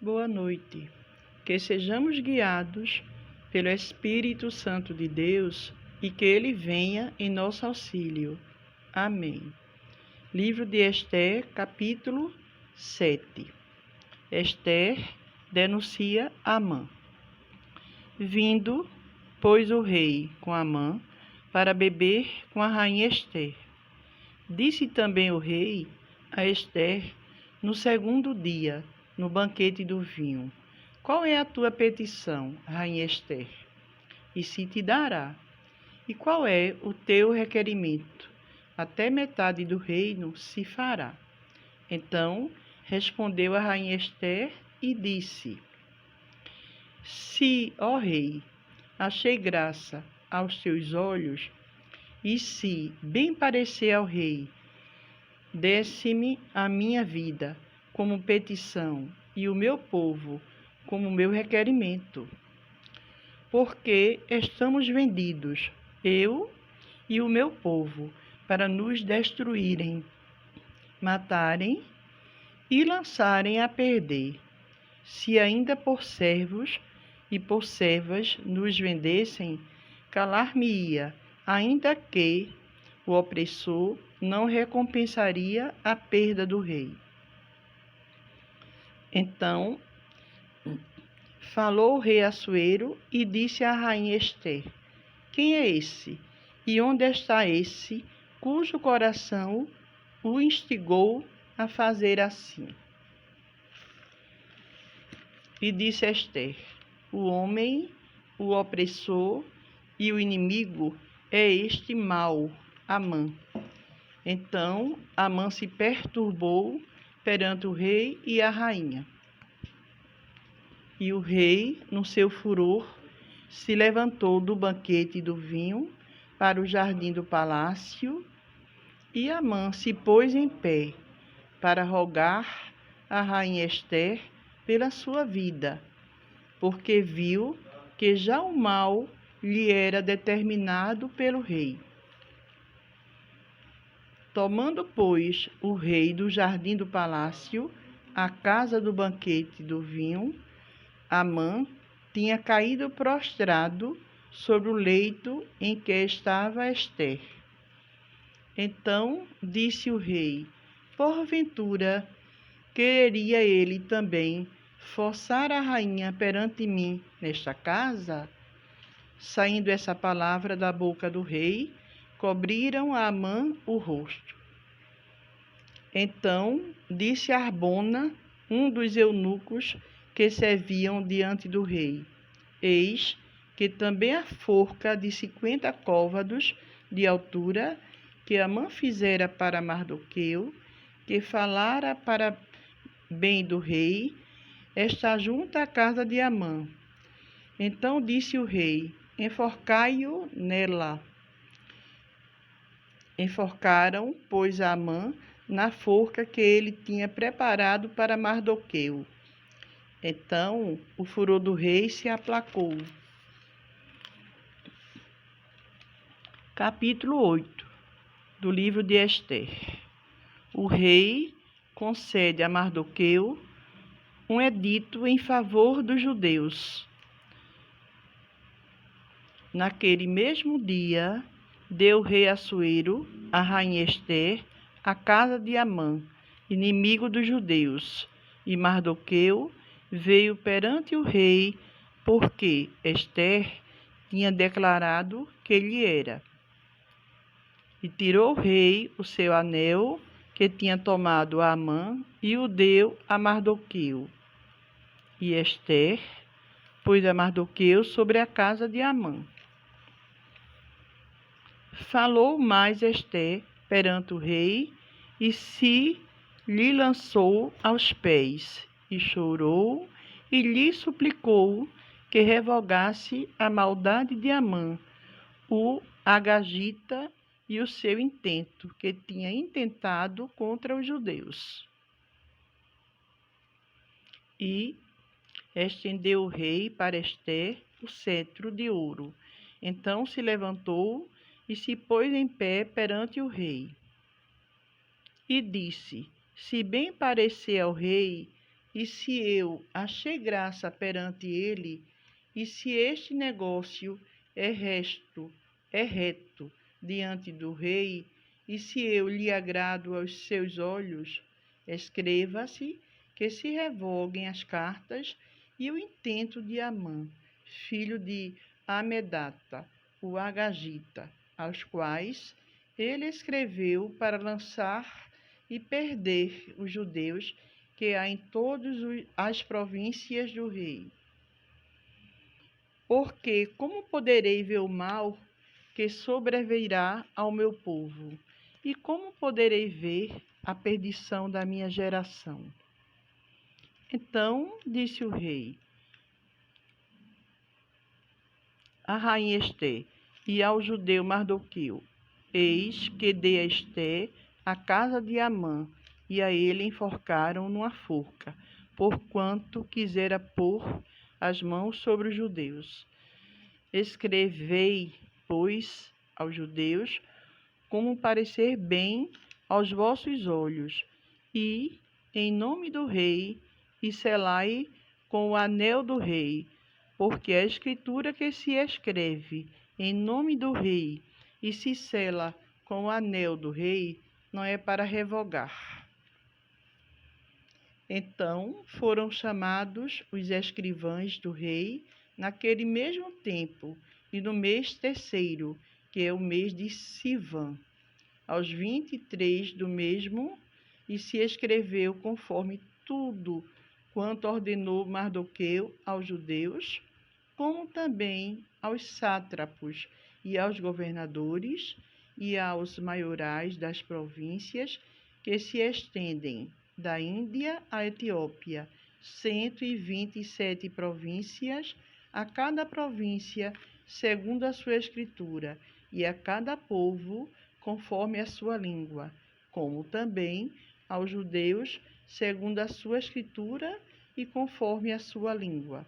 boa noite. Que sejamos guiados pelo Espírito Santo de Deus e que Ele venha em nosso auxílio. Amém. Livro de Esther, capítulo 7. Esther denuncia Amã. Vindo, pois, o rei com Amã para beber com a rainha Esther. Disse também o rei a Esther no segundo dia, no banquete do vinho: qual é a tua petição, rainha Esther? E se te dará. E qual é o teu requerimento? Até metade do reino se fará. Então respondeu a rainha Esther e disse: Se, ó rei, achei graça aos teus olhos, e se bem parecer ao rei, desse-me a minha vida como petição e o meu povo como meu requerimento. Porque estamos vendidos, eu e o meu povo, para nos destruírem, matarem e lançarem a perder. Se ainda por servos e por servas nos vendessem, calar-me-ia, ainda que o opressor não recompensaria a perda do rei. Então falou o rei Assuero e disse à rainha Esther: quem é esse? E onde está esse cujo coração o instigou a fazer assim? E disse Esther: o homem, o opressor e o inimigo é este mau, Amã. Então Amã se perturbou perante o rei e a rainha. E o rei, no seu furor, se levantou do banquete do vinho para o jardim do palácio, e Amã se pôs em pé para rogar a rainha Esther pela sua vida, porque viu que já o mal lhe era determinado pelo rei. Tomando, pois, o rei do jardim do palácio a casa do banquete do vinho, Amã tinha caído prostrado sobre o leito em que estava Esther. Então disse o rei: porventura quereria ele também forçar a rainha perante mim nesta casa? Saindo essa palavra da boca do rei, cobriram a Amã o rosto. Então disse Arbona, um dos eunucos que serviam diante do rei: eis que também a forca de 50 côvados de altura que Amã fizera para Mardoqueu, que falara para bem do rei, está junto à casa de Amã. Então disse o rei: enforcai-o nela. Enforcaram, pois, Amã na forca que ele tinha preparado para Mardoqueu. Então o furor do rei se aplacou. Capítulo 8 do livro de Esther. O rei concede a Mardoqueu um edito em favor dos judeus. Naquele mesmo dia, deu o rei Assuero a rainha Esther a casa de Amã, inimigo dos judeus, e Mardoqueu veio perante o rei, porque Esther tinha declarado que lhe era. E tirou o rei o seu anel que tinha tomado a Amã e o deu a Mardoqueu. E Esther pôs a Mardoqueu sobre a casa de Amã. Falou mais Esther perante o rei e se lhe lançou aos pés, e chorou e lhe suplicou que revogasse a maldade de Amã, o agagita, e o seu intento, que tinha intentado contra os judeus. E estendeu o rei para Esther o cetro de ouro. Então se levantou e se pôs em pé perante o rei. E disse: se bem parecer ao rei, e se eu achei graça perante ele, e se este negócio é reto diante do rei, e se eu lhe agrado aos seus olhos, escreva-se que se revoguem as cartas e o intento de Amã, filho de Amedata, o Agagita, aos quais ele escreveu para lançar e perder os judeus que há em todas as províncias do rei. Porque como poderei ver o mal que sobrevirá ao meu povo? E como poderei ver a perdição da minha geração? Então disse o rei a rainha Esté e ao judeu Mardoqueu: Eis que dei a Esté a casa de Amã, e a ele enforcaram numa forca, porquanto quisera pôr as mãos sobre os judeus. Escrevei, pois, aos judeus, como parecer bem aos vossos olhos, e, em nome do rei, e selai com o anel do rei, porque a escritura que se escreve em nome do rei e se sela com o anel do rei não é para revogar. Então foram chamados os escrivães do rei naquele mesmo tempo e no mês terceiro, que é o mês de Sivan, aos 23 do mesmo, e se escreveu conforme tudo quanto ordenou Mardoqueu aos judeus, como também aos sátrapos e aos governadores e aos maiorais das províncias que se estendem da Índia à Etiópia, 127 províncias, a cada província segundo a sua escritura, e a cada povo conforme a sua língua, como também aos judeus segundo a sua escritura e conforme a sua língua.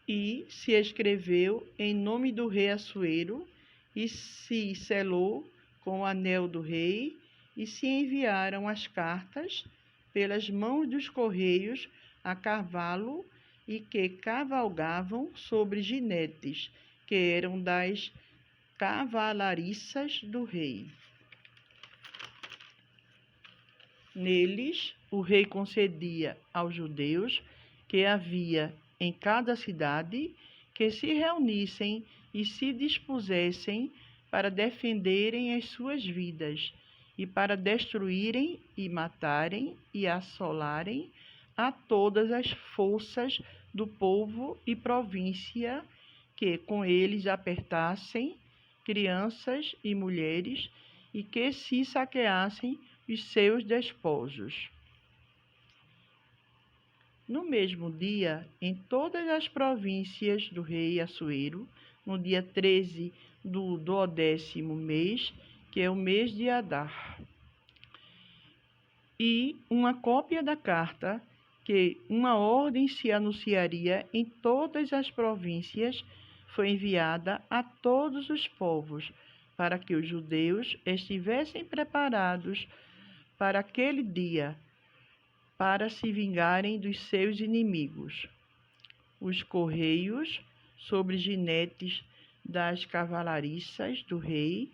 E se escreveu em nome do rei Assuero, e se selou com o anel do rei, e se enviaram as cartas pelas mãos dos correios a cavalo, e que cavalgavam sobre jinetes, que eram das cavalariças do rei. Neles o rei concedia aos judeus que havia em cada cidade que se reunissem e se dispusessem para defenderem as suas vidas e para destruírem e matarem e assolarem a todas as forças do povo e província que com eles apertassem crianças e mulheres e que se saqueassem os seus despojos. No mesmo dia, em todas as províncias do rei Assuero, no dia 13 do 12º mês, que é o mês de Adar, e uma cópia da carta, que uma ordem se anunciaria em todas as províncias, foi enviada a todos os povos, para que os judeus estivessem preparados para aquele dia, para se vingarem dos seus inimigos. Os correios sobre jinetes das cavalariças do rei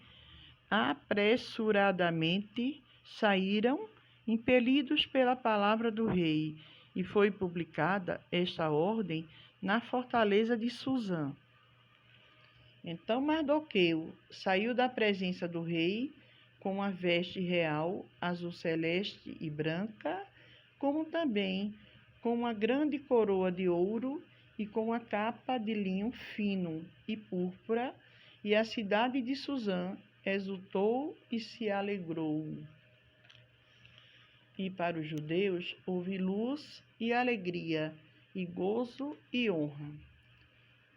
apressuradamente saíram, impelidos pela palavra do rei, e foi publicada esta ordem na fortaleza de Susã. Então Mardoqueu saiu da presença do rei com uma veste real, azul celeste e branca, como também com uma grande coroa de ouro e com uma capa de linho fino e púrpura, e a cidade de Susã exultou e se alegrou. E para os judeus houve luz e alegria, e gozo e honra.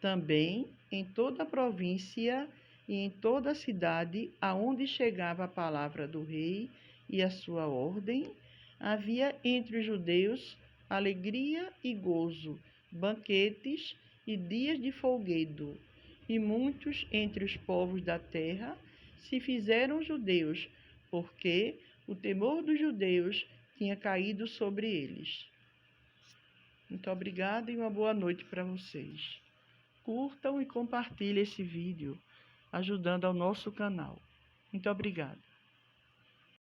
Também em toda a província e em toda a cidade aonde chegava a palavra do rei e a sua ordem, havia entre os judeus alegria e gozo, banquetes e dias de folguedo, e muitos entre os povos da terra se fizeram judeus, porque o temor dos judeus tinha caído sobre eles. Muito obrigada e uma boa noite para vocês. Curtam e compartilhem esse vídeo, ajudando ao nosso canal. Muito obrigada.